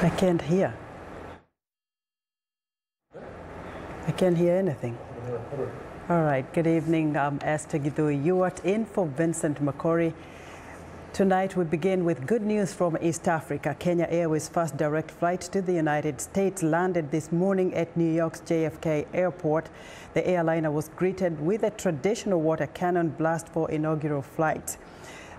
I can't hear. I can't hear anything. All right, good evening. I'm Esther Gidui. You are in for Vincent Makori. Tonight we begin with good news from East Africa. Kenya Airways' first direct flight to the United States landed this morning at New York's JFK Airport. The airliner was greeted with a traditional water cannon blast for inaugural flight.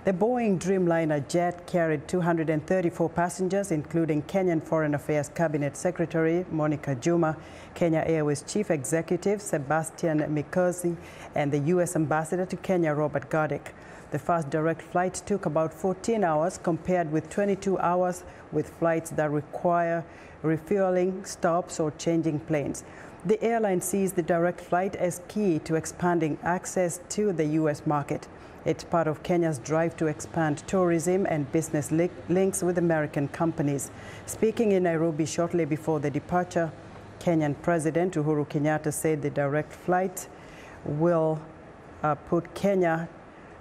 The Boeing Dreamliner jet carried 234 passengers, including Kenyan Foreign Affairs Cabinet Secretary Monica Juma, Kenya Airways Chief Executive Sebastian Mikosi, and the U.S. Ambassador to Kenya, Robert Gardick. The first direct flight took about 14 hours compared with 22 hours with flights that require refueling, stops, or changing planes. The airline sees the direct flight as key to expanding access to the U.S. market. It's part of Kenya's drive to expand tourism and business links with American companies. Speaking in Nairobi shortly before the departure, Kenyan President Uhuru Kenyatta said the direct flight will put Kenya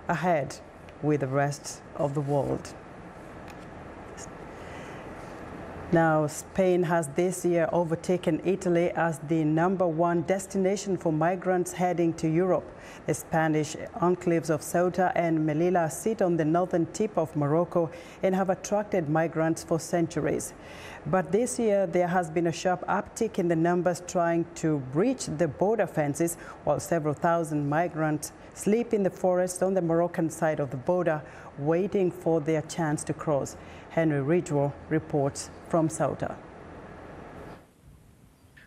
ahead with the rest of the world. Now, Spain has this year overtaken Italy as the #1 destination for migrants heading to Europe. The Spanish enclaves of Ceuta and Melilla sit on the northern tip of Morocco and have attracted migrants for centuries. But this year, there has been a sharp uptick in the numbers trying to breach the border fences, while several thousand migrants sleep in the forest on the Moroccan side of the border, waiting for their chance to cross. Henry Ridgwell reports from Ceuta.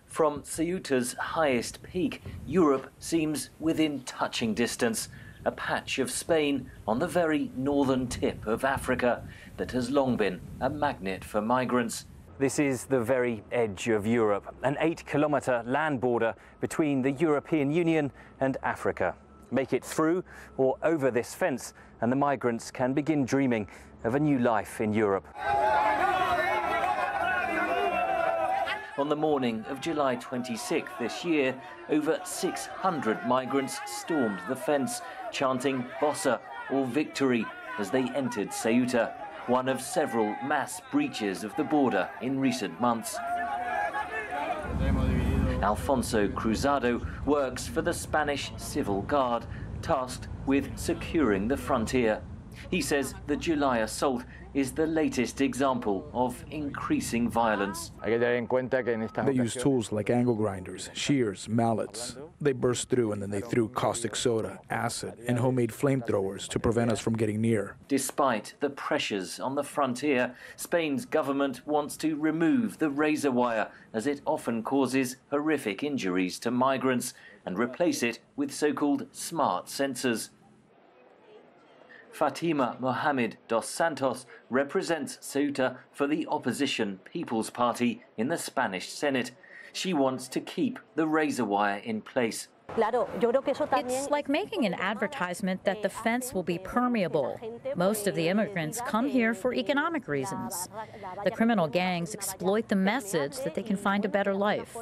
From Ceuta's highest peak, Europe seems within touching distance, a patch of Spain on the very northern tip of Africa that has long been a magnet for migrants. This is the very edge of Europe, an 8-kilometre land border between the European Union and Africa. Make it through or over this fence and the migrants can begin dreaming of a new life in Europe. On the morning of July 26th this year, over 600 migrants stormed the fence, chanting Bossa or victory as they entered Ceuta, one of several mass breaches of the border in recent months. Alfonso Cruzado works for the Spanish Civil Guard, tasked with securing the frontier. He says the July assault is the latest example of increasing violence. They use tools like angle grinders, shears, mallets. They burst through and then they threw caustic soda, acid, and homemade flamethrowers to prevent us from getting near. Despite the pressures on the frontier, Spain's government wants to remove the razor wire as it often causes horrific injuries to migrants and replace it with so-called smart sensors. Fatima Mohamed dos Santos represents Ceuta for the opposition People's Party in the Spanish Senate. She wants to keep the razor wire in place. It's like making an advertisement that the fence will be permeable. Most of the immigrants come here for economic reasons. The criminal gangs exploit the message that they can find a better life.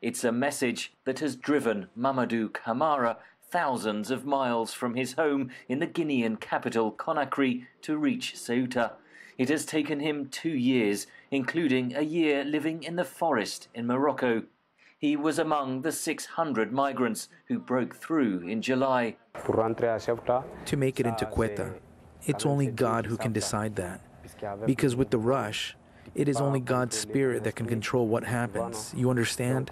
It's a message that has driven Mamadou Camara thousands of miles from his home in the Guinean capital Conakry to reach Ceuta. It has taken him 2 years, including a year living in the forest in Morocco. He was among the 600 migrants who broke through in July. To make it into Quetta, it's only God who can decide that. Because with the rush, it is only God's spirit that can control what happens. You understand?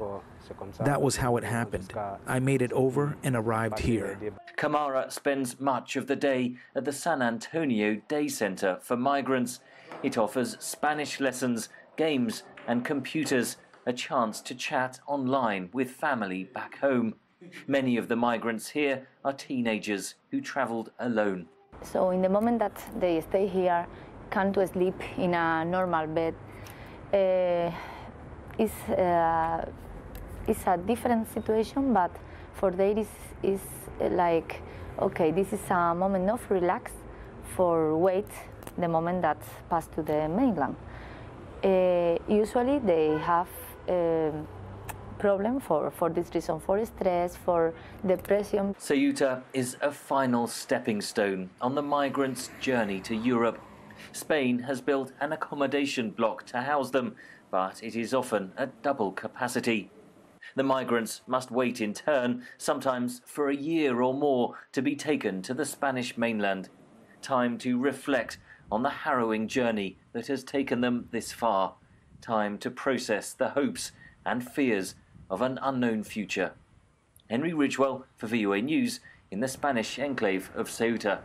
That was how it happened. I made it over and arrived here. Camara spends much of the day at the San Antonio Day Center for migrants. It offers Spanish lessons, games and computers, a chance to chat online with family back home. Many of the migrants here are teenagers who traveled alone. So in the moment that they stay here, come to sleep in a normal bed, it's a different situation, but for them is like, okay, this is a moment of relax for wait the moment that pass to the mainland. Usually they have problem for this reason, for stress, for depression. Ceuta is a final stepping stone on the migrants' journey to Europe. Spain has built an accommodation block to house them, but it is often at double capacity. The migrants must wait in turn, sometimes for a year or more, to be taken to the Spanish mainland. Time to reflect on the harrowing journey that has taken them this far. Time to process the hopes and fears of an unknown future. Henry Ridgewell for VOA News in the Spanish enclave of Ceuta.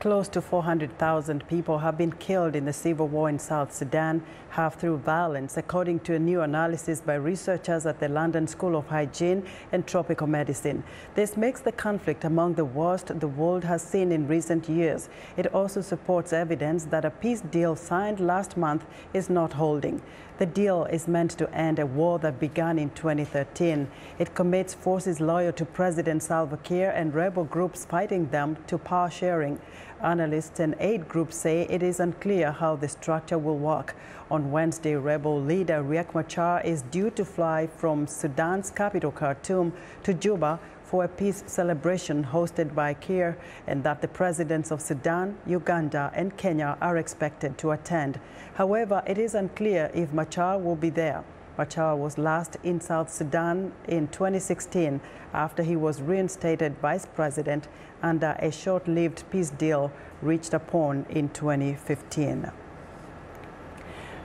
Close to 400,000 people have been killed in the civil war in South Sudan, half through violence, according to a new analysis by researchers at the London School of Hygiene and Tropical Medicine. This makes the conflict among the worst the world has seen in recent years. It also supports evidence that a peace deal signed last month is not holding. The deal is meant to end a war that began in 2013. It commits forces loyal to President Salva Kiir and rebel groups fighting them to power sharing. Analysts and aid groups say it is unclear how the structure will work. On Wednesday, rebel leader Riek Machar is due to fly from Sudan's capital Khartoum to Juba for a peace celebration hosted by Kiir, and that the presidents of Sudan, Uganda and Kenya are expected to attend. However, it is unclear if Machar will be there. Machar was last in South Sudan in 2016 after he was reinstated vice president under a short-lived peace deal reached upon in 2015.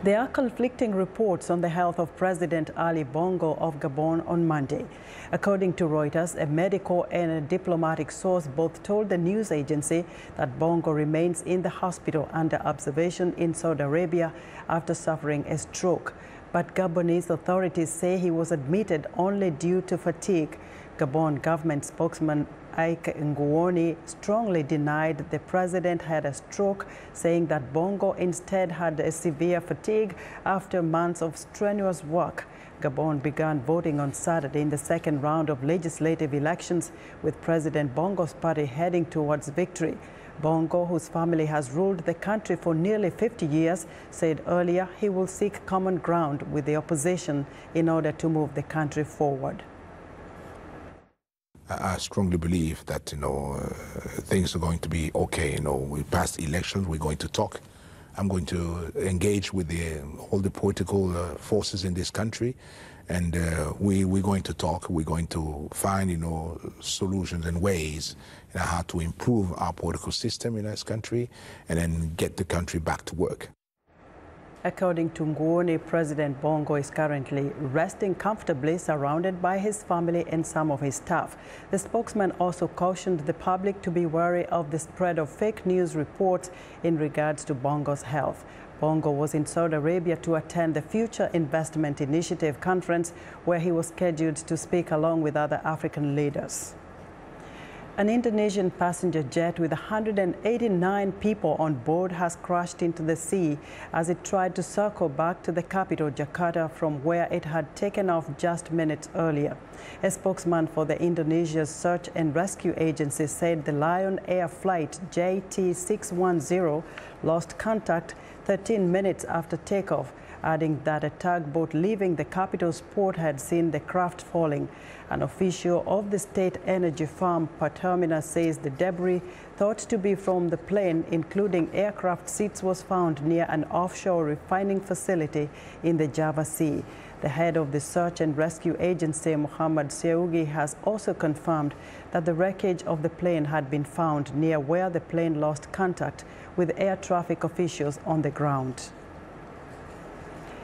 There are conflicting reports on the health of President Ali Bongo of Gabon on Monday. According to Reuters, a medical and a diplomatic source both told the news agency that Bongo remains in the hospital under observation in Saudi Arabia after suffering a stroke. But Gabonese authorities say he was admitted only due to fatigue. Gabon government spokesman Ike Nguoni strongly denied the president had a stroke, saying that Bongo instead had a severe fatigue after months of strenuous work. Gabon began voting on Saturday in the second round of legislative elections, with President Bongo's party heading towards victory. Bongo, whose family has ruled the country for nearly 50 years, said earlier he will seek common ground with the opposition in order to move the country forward. I strongly believe that, things are going to be okay. We passed elections, we're going to talk. I'm going to engage with all the political forces in this country, and we're going to talk. We're going to find, solutions and ways how to improve our political system in this country and then get the country back to work. According to Nguoni, President Bongo is currently resting comfortably surrounded by his family and some of his staff. The spokesman also cautioned the public to be wary of the spread of fake news reports in regards to Bongo's health. Bongo was in Saudi Arabia to attend the Future Investment Initiative conference, where he was scheduled to speak along with other African leaders. An Indonesian passenger jet with 189 people on board has crashed into the sea as it tried to circle back to the capital, Jakarta, from where it had taken off just minutes earlier. A spokesman for the Indonesia's Search and Rescue Agency said the Lion Air flight JT610 lost contact 13 minutes after takeoff, adding that a tugboat leaving the capital's port had seen the craft falling. An official of the state energy firm Pertamina says the debris, thought to be from the plane, including aircraft seats, was found near an offshore refining facility in the Java Sea. The head of the Search and Rescue Agency, Muhammad Syaugi, has also confirmed that the wreckage of the plane had been found near where the plane lost contact with air traffic officials on the ground.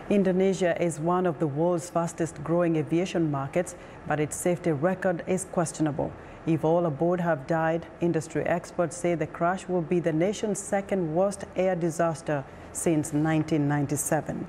Indonesia is one of the world's fastest growing aviation markets, but its safety record is questionable. If all aboard have died, industry experts say the crash will be the nation's second worst air disaster since 1997.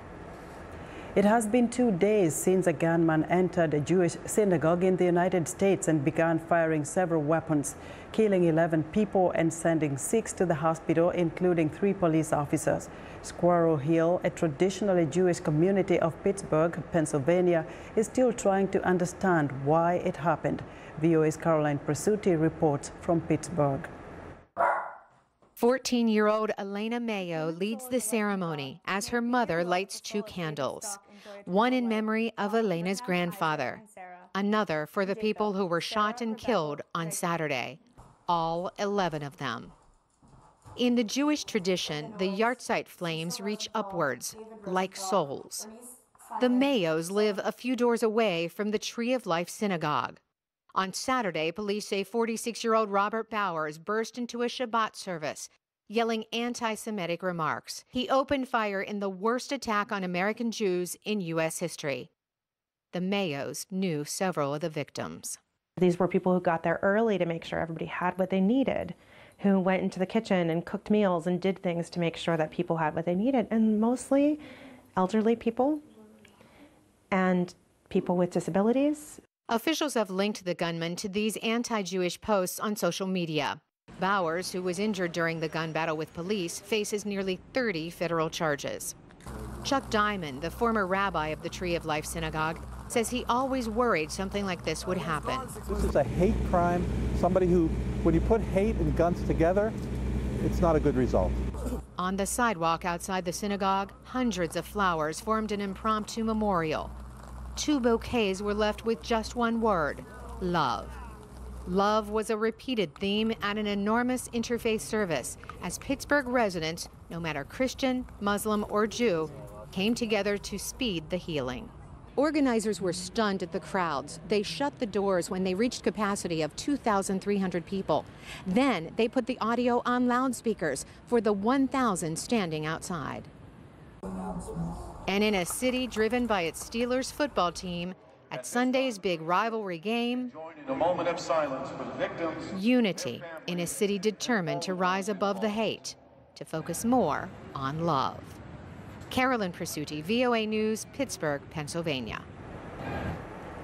It has been 2 days since a gunman entered a Jewish synagogue in the United States and began firing several weapons, killing 11 people and sending 6 to the hospital, including 3 police officers. Squirrel Hill, a traditionally Jewish community of Pittsburgh, Pennsylvania, is still trying to understand why it happened. VOA's Caroline Presutti reports from Pittsburgh. 14-year-old Elena Mayo leads the ceremony as her mother lights 2 candles, one in memory of Elena's grandfather, another for the people who were shot and killed on Saturday, all 11 of them. In the Jewish tradition, the yahrzeit flames reach upwards, like souls. The Mayos live a few doors away from the Tree of Life Synagogue. On Saturday, police say 46-year-old Robert Bowers burst into a Shabbat service, yelling anti-Semitic remarks. He opened fire in the worst attack on American Jews in U.S. history. The Mayos knew several of the victims. These were people who got there early to make sure everybody had what they needed, who went into the kitchen and cooked meals and did things to make sure that people had what they needed, and mostly elderly people and people with disabilities. Officials have linked the gunman to these anti-Jewish posts on social media. Bowers, who was injured during the gun battle with police, faces nearly 30 federal charges. Chuck Diamond, the former rabbi of the Tree of Life Synagogue, says he always worried something like this would happen. This is a hate crime. Somebody who, when you put hate and guns together, it's not a good result. On the sidewalk outside the synagogue, hundreds of flowers formed an impromptu memorial. 2 bouquets were left with just one word: love. Love was a repeated theme at an enormous interfaith service as Pittsburgh residents, no matter Christian, Muslim, or Jew, came together to speed the healing. Organizers were stunned at the crowds. They shut the doors when they reached capacity of 2,300 people. Then they put the audio on loudspeakers for the 1,000 standing outside. And in a city driven by its Steelers football team, at Sunday's big rivalry game, a moment of silence for the victims. Unity in a city determined to rise above the hate, to focus more on love. Carolyn Presutti, VOA News, Pittsburgh, Pennsylvania.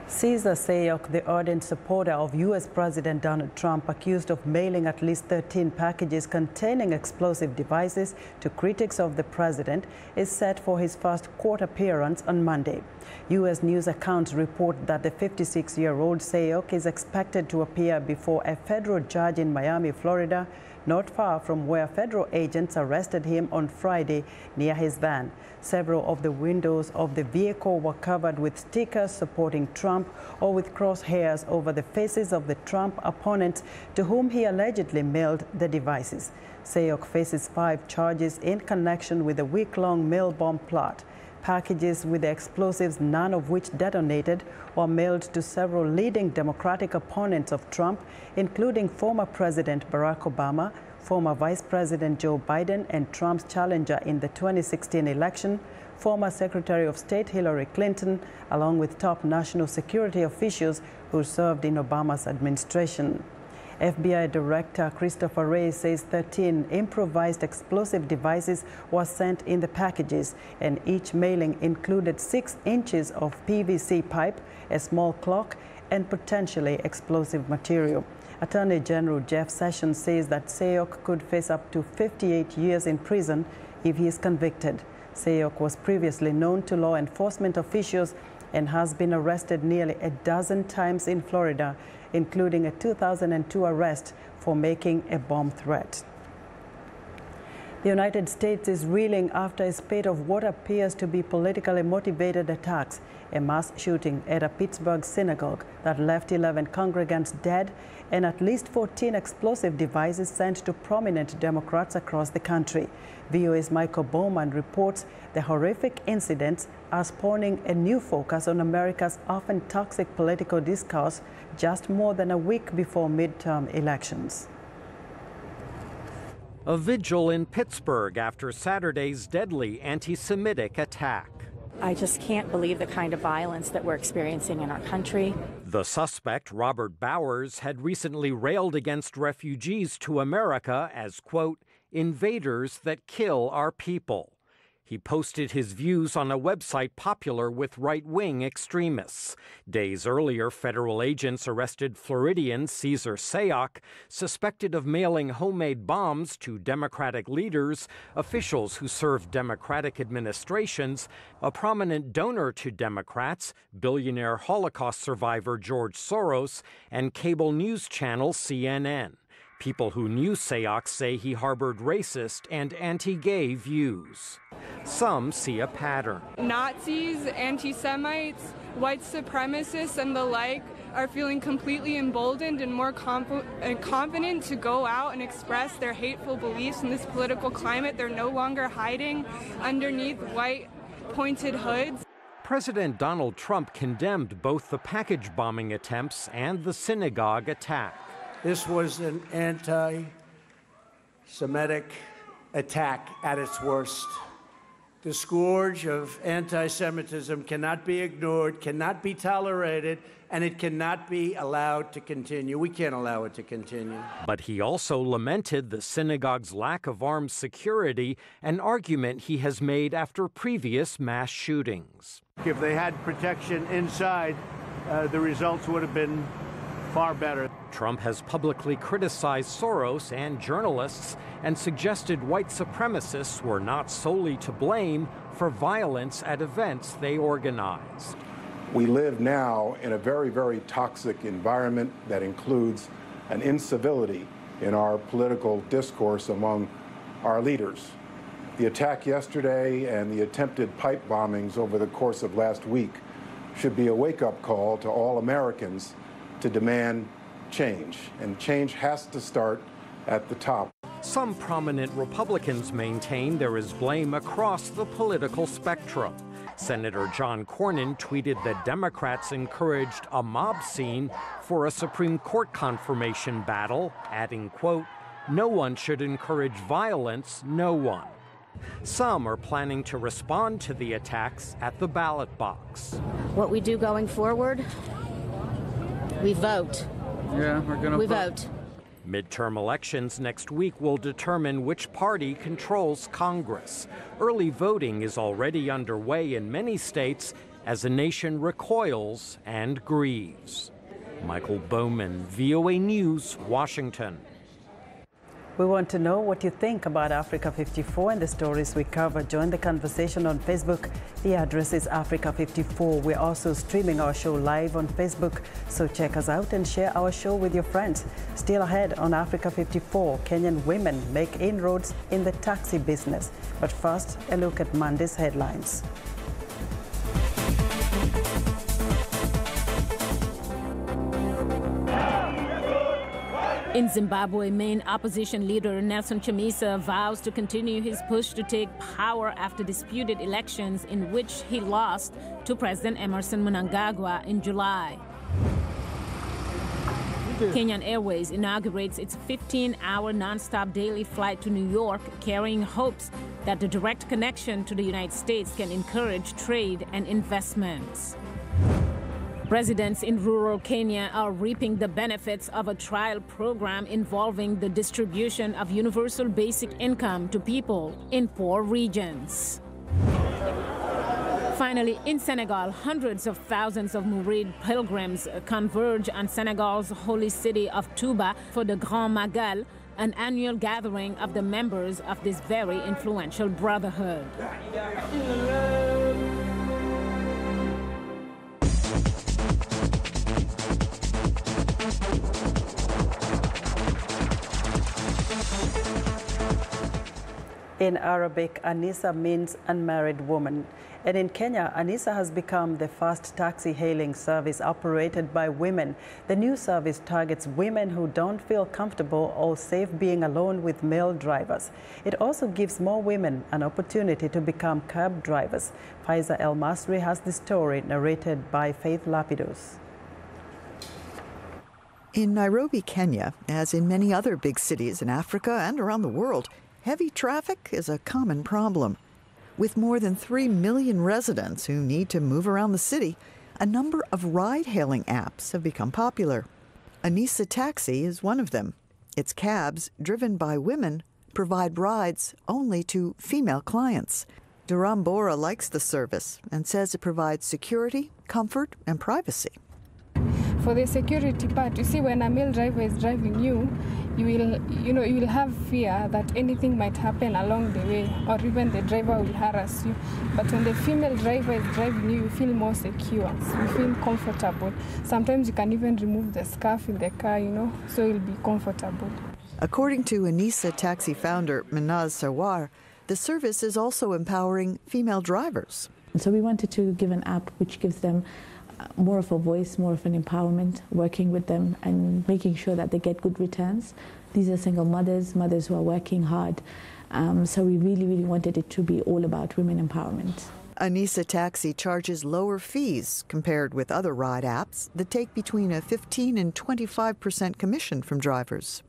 Cesar Sayoc, the ardent supporter of U.S. President Donald Trump, accused of mailing at least 13 packages containing explosive devices to critics of the president, is set for his first court appearance on Monday. U.S. news accounts report that the 56-year-old Sayoc is expected to appear before a federal judge in Miami, Florida, not far from where federal agents arrested him on Friday near his van. Several of the windows of the vehicle were covered with stickers supporting Trump or with crosshairs over the faces of the Trump opponents to whom he allegedly mailed the devices. Sayoc faces 5 charges in connection with a week-long mail bomb plot. Packages with the explosives, none of which detonated, were mailed to several leading Democratic opponents of Trump, including former President Barack Obama, former Vice President Joe Biden, and Trump's challenger in the 2016 election, former Secretary of State Hillary Clinton, along with top national security officials who served in Obama's administration. FBI Director Christopher Wray says 13 improvised explosive devices were sent in the packages, and each mailing included 6 inches of PVC pipe, a small clock, and potentially explosive material. Attorney General Jeff Sessions says that Sayoc could face up to 58 years in prison if he is convicted. Sayoc was previously known to law enforcement officials and has been arrested nearly a dozen times in Florida, including a 2002 arrest for making a bomb threat. The United States is reeling after a spate of what appears to be politically motivated attacks, a mass shooting at a Pittsburgh synagogue that left 11 congregants dead, and at least 14 explosive devices sent to prominent Democrats across the country. VOA's Michael Bowman reports the horrific incidents are spawning a new focus on America's often toxic political discourse just more than a week before midterm elections. A vigil in Pittsburgh after Saturday's deadly anti-Semitic attack. I just can't believe the kind of violence that we're experiencing in our country. The suspect, Robert Bowers, had recently railed against refugees to America as, quote, invaders that kill our people. He posted his views on a website popular with right-wing extremists. Days earlier, federal agents arrested Floridian Cesar Sayoc, suspected of mailing homemade bombs to Democratic leaders, officials who served Democratic administrations, a prominent donor to Democrats, billionaire Holocaust survivor George Soros, and cable news channel CNN. People who knew Sayoc say he harbored racist and anti-gay views. Some see a pattern. Nazis, anti-Semites, white supremacists, and the like are feeling completely emboldened and more confident to go out and express their hateful beliefs in this political climate. They're no longer hiding underneath white pointed hoods. President Donald Trump condemned both the package bombing attempts and the synagogue attack. This was an anti-Semitic attack at its worst. The scourge of anti-Semitism cannot be ignored, cannot be tolerated, and it cannot be allowed to continue. We can't allow it to continue. But he also lamented the synagogue's lack of armed security, an argument he has made after previous mass shootings. If they had protection inside, the results would have been far better. Trump has publicly criticized Soros and journalists and suggested white supremacists were not solely to blame for violence at events they organized. We live now in a very, very toxic environment that includes an incivility in our political discourse among our leaders. The attack yesterday and the attempted pipe bombings over the course of last week should be a wake-up call to all Americans to demand change, and change has to start at the top. Some prominent Republicans maintain there is blame across the political spectrum. Senator John Cornyn tweeted that Democrats encouraged a mob scene for a Supreme Court confirmation battle, adding, quote, "No one should encourage violence, no one." Some are planning to respond to the attacks at the ballot box. What we do going forward, we vote. Yeah, we're going to vote. Midterm elections next week will determine which party controls Congress. Early voting is already underway in many states as the nation recoils and grieves. Michael Bowman, VOA News, Washington. We want to know what you think about Africa 54 and the stories we cover. Join the conversation on Facebook. The address is Africa 54. We're also streaming our show live on Facebook, so check us out and share our show with your friends. Still ahead on Africa 54, Kenyan women make inroads in the taxi business. But first, a look at Monday's headlines. In Zimbabwe, main opposition leader Nelson Chamisa vows to continue his push to take power after disputed elections in which he lost to President Emerson Mnangagwa in July. Kenyan Airways inaugurates its 15-hour non-stop daily flight to New York, carrying hopes that the direct connection to the United States can encourage trade and investments. Residents in rural Kenya are reaping the benefits of a trial program involving the distribution of universal basic income to people in poor regions. Finally, in Senegal, hundreds of thousands of Murid pilgrims converge on Senegal's holy city of Touba for the Grand Magal, an annual gathering of the members of this very influential brotherhood. In Arabic, Anisa means unmarried woman. And in Kenya, Anisa has become the first taxi hailing service operated by women. The new service targets women who don't feel comfortable or safe being alone with male drivers. It also gives more women an opportunity to become cab drivers. Faiza El Masri has the story narrated by Faith Lapidus. In Nairobi, Kenya, as in many other big cities in Africa and around the world, heavy traffic is a common problem. With more than 3 million residents who need to move around the city, a number of ride-hailing apps have become popular. Anisa Taxi is one of them. Its cabs, driven by women, provide rides only to female clients. Duram Bora likes the service and says it provides security, comfort, and privacy. For the security part, you see, when a male driver is driving you, you will have fear that anything might happen along the way, or even the driver will harass you. But when the female driver is driving you, you feel more secure, so you feel comfortable. Sometimes you can even remove the scarf in the car, so you'll be comfortable. According to Anisa Taxi founder Minaz Sarwar, the service is also empowering female drivers. So we wanted to give an app which gives them more of a voice, more of an empowerment, working with them and making sure that they get good returns. These are single mothers, mothers who are working hard. So we really, really wanted it to be all about women empowerment. Anissa Taxi charges lower fees compared with other ride apps that take between a 15 and 25% commission from drivers.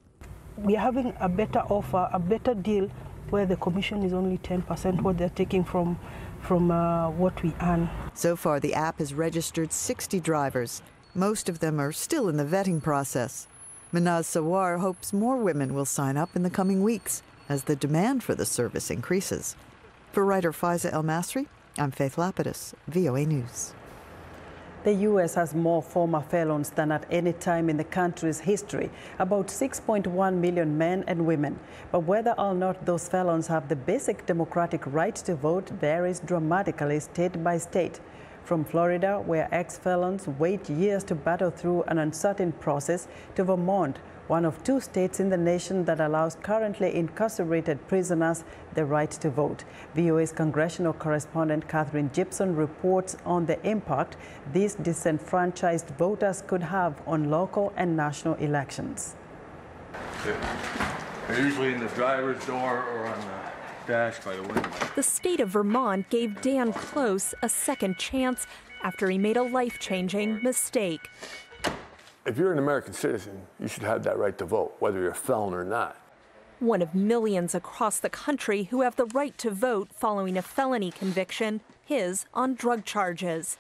We are having a better offer, a better deal, where the commission is only 10% what they're taking from what we earn. So far, the app has registered 60 drivers. Most of them are still in the vetting process. Manaz Sawar hopes more women will sign up in the coming weeks as the demand for the service increases. For writer Faiza El Masri, I'm Faith Lapidus, VOA News. The U.S. has more former felons than at any time in the country's history, about 6.1 million men and women. But whether or not those felons have the basic democratic right to vote varies dramatically state by state. From Florida, where ex-felons wait years to battle through an uncertain process, to Vermont, one of 2 states in the nation that allows currently incarcerated prisoners the right to vote. VOA's congressional correspondent Catherine Gibson reports on the impact these disenfranchised voters could have on local and national elections. They're usually in the driver's door or on the dash by the window. The state of Vermont gave Dan Close a second chance after he made a life-changing mistake. If you're an American citizen, you should have that right to vote, whether you're a felon or not. One of millions across the country who have the right to vote following a felony conviction, his on drug charges.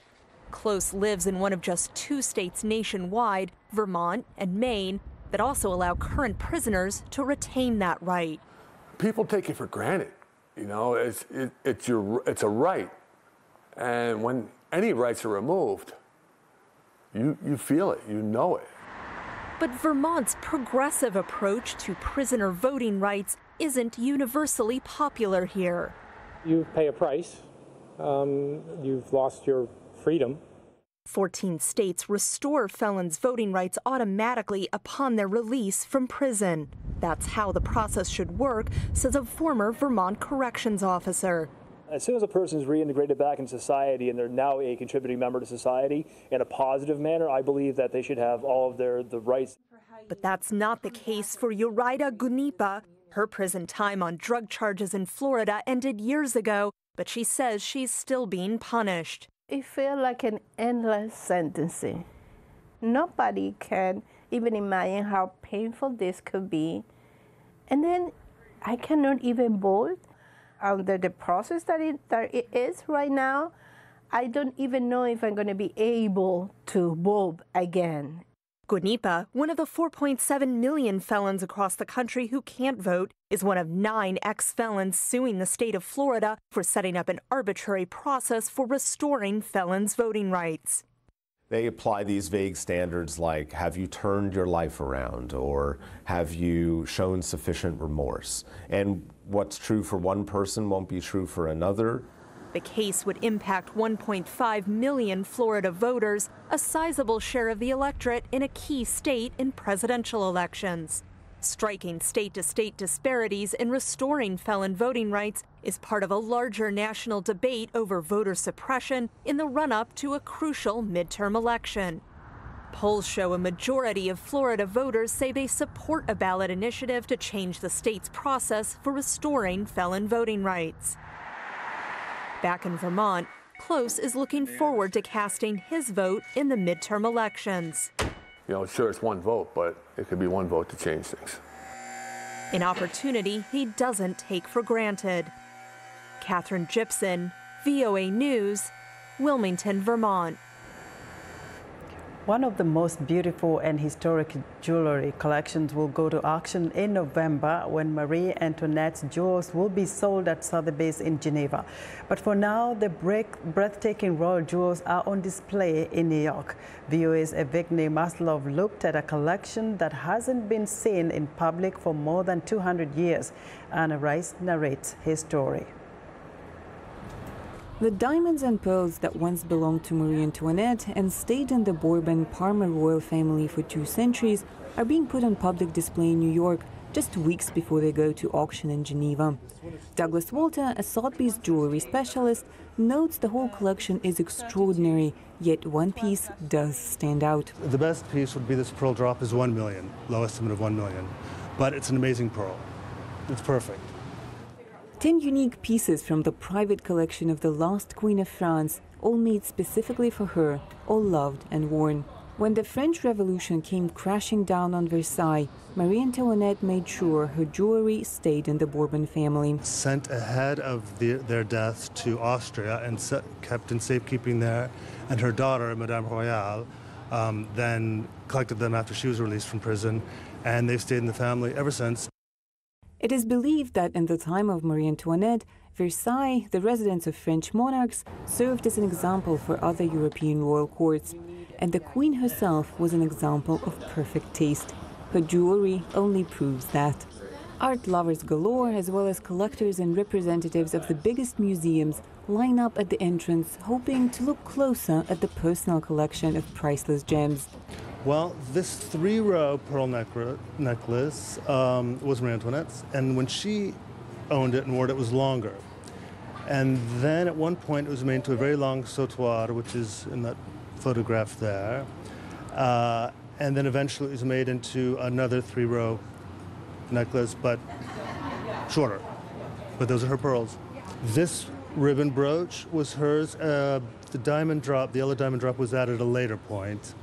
Close lives in one of just 2 states nationwide, Vermont and Maine, that also allow current prisoners to retain that right. People take it for granted. You know, it's a right. And when any rights are removed, you feel it, you know it. But Vermont's progressive approach to prisoner voting rights isn't universally popular here. You pay a price. You've lost your freedom. 14 states restore felons' voting rights automatically upon their release from prison. That's how the process should work, says a former Vermont corrections officer. As soon as a person is reintegrated back in society and they're now a contributing member to society in a positive manner, I believe that they should have all of the rights. But that's not the case for Yuraida Gunipa. Her prison time on drug charges in Florida ended years ago, but she says she's still being punished. It feels like an endless sentencing. Nobody can even imagine how painful this could be. And then I cannot even vote. Under the process that it is right now, I don't even know if I'm going to be able to vote again. Gunipa, one of the 4.7 million felons across the country who can't vote, is one of 9 ex-felons suing the state of Florida for setting up an arbitrary process for restoring felons' voting rights. They apply these vague standards like, have you turned your life around, or have you shown sufficient remorse? And what's true for one person won't be true for another. The case would impact 1.5 million Florida voters, a sizable share of the electorate in a key state in presidential elections. Striking state-to-state disparities in restoring felon voting rights is part of a larger national debate over voter suppression in the run-up to a crucial midterm election. Polls show a majority of Florida voters say they support a ballot initiative to change the state's process for restoring felon voting rights. Back in Vermont, Close is looking forward to casting his vote in the midterm elections. You know, sure, it's one vote, but it could be one vote to change things. An opportunity he doesn't take for granted. Catherine Gibson, VOA News, Wilmington, Vermont. One of the most beautiful and historic jewelry collections will go to auction in November when Marie Antoinette's jewels will be sold at Sotheby's in Geneva. But for now, the breathtaking royal jewels are on display in New York. VOA's Evgeny Maslov looked at a collection that hasn't been seen in public for more than 200 years. Anna Rice narrates his story. The diamonds and pearls that once belonged to Marie Antoinette and stayed in the Bourbon-Parma royal family for 2 centuries are being put on public display in New York just weeks before they go to auction in Geneva. Douglas Walter, a Sotheby's jewelry specialist, notes the whole collection is extraordinary, yet one piece does stand out. The best piece would be this pearl drop is $1 million, low estimate of $1 million. But it's an amazing pearl. It's perfect. 10 unique pieces from the private collection of the last Queen of France, all made specifically for her, all loved and worn. When the French Revolution came crashing down on Versailles, Marie Antoinette made sure her jewelry stayed in the Bourbon family. Sent ahead of their deaths to Austria and kept in safekeeping there. And her daughter, Madame Royale, then collected them after she was released from prison. And they've stayed in the family ever since. It is believed that in the time of Marie Antoinette, Versailles, the residence of French monarchs, served as an example for other European royal courts. And the Queen herself was an example of perfect taste. Her jewelry only proves that. Art lovers galore, as well as collectors and representatives of the biggest museums, line up at the entrance, hoping to look closer at the personal collection of priceless gems. Well, this 3-row pearl necklace was Marie Antoinette's, and when she owned it and wore it, it was longer. And then at one point it was made into a very long sautoir, which is in that photograph there. And then eventually it was made into another 3-row necklace, but shorter. But those are her pearls. This ribbon brooch was hers. The diamond drop, the yellow diamond drop, was added at a later point.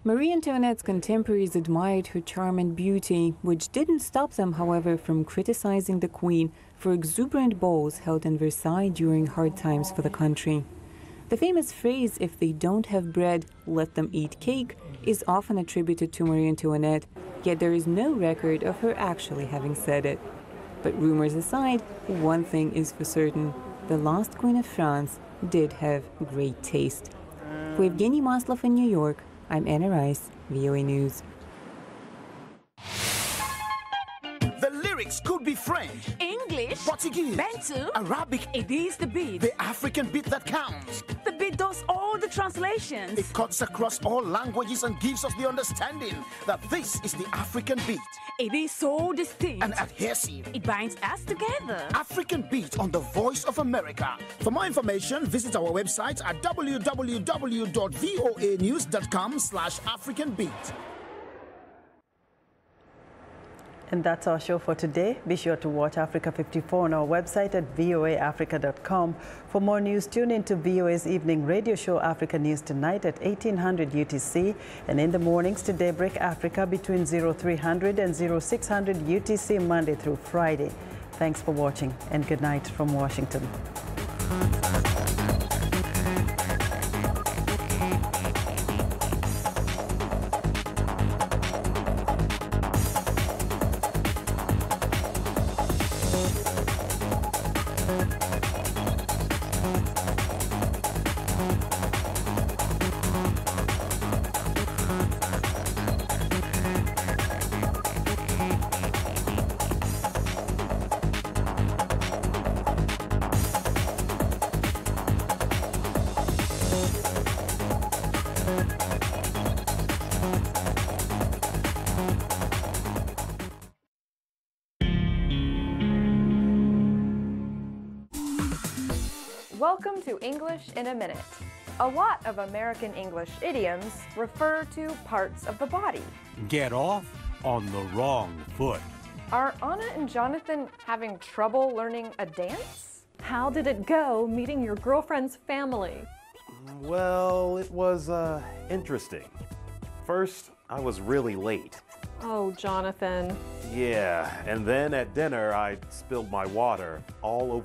Marie Antoinette's contemporaries admired her charm and beauty, which didn't stop them, however, from criticizing the Queen for exuberant balls held in Versailles during hard times for the country. The famous phrase, "If they don't have bread, let them eat cake," is often attributed to Marie Antoinette, yet there is no record of her actually having said it. But rumors aside, one thing is for certain: the last Queen of France did have great taste. For Evgeny Maslov in New York, I'm Anna Rice, VOA News. The lyrics could be French, English, Portuguese, Bantu, Arabic. It is the beat. The African beat that counts. The beat does all the translations. It cuts across all languages and gives us the understanding that this is the African beat. It is so distinct and adhesive. It binds us together. African Beat on the Voice of America. For more information, visit our website at www.voanews.com/AfricanBeat. And that's our show for today. Be sure to watch Africa 54 on our website at voaafrica.com. For more news, tune into VOA's evening radio show, Africa News Tonight, at 1800 UTC. And in the mornings to Daybreak Africa between 0300 and 0600 UTC, Monday through Friday. Thanks for watching, and good night from Washington. Welcome to English in a Minute. A lot of American English idioms refer to parts of the body. Get off on the wrong foot. Are Anna and Jonathan having trouble learning a dance? How did it go meeting your girlfriend's family? Well, it was interesting. First, I was really late. Oh, Jonathan. Yeah, and then at dinner I spilled my water all over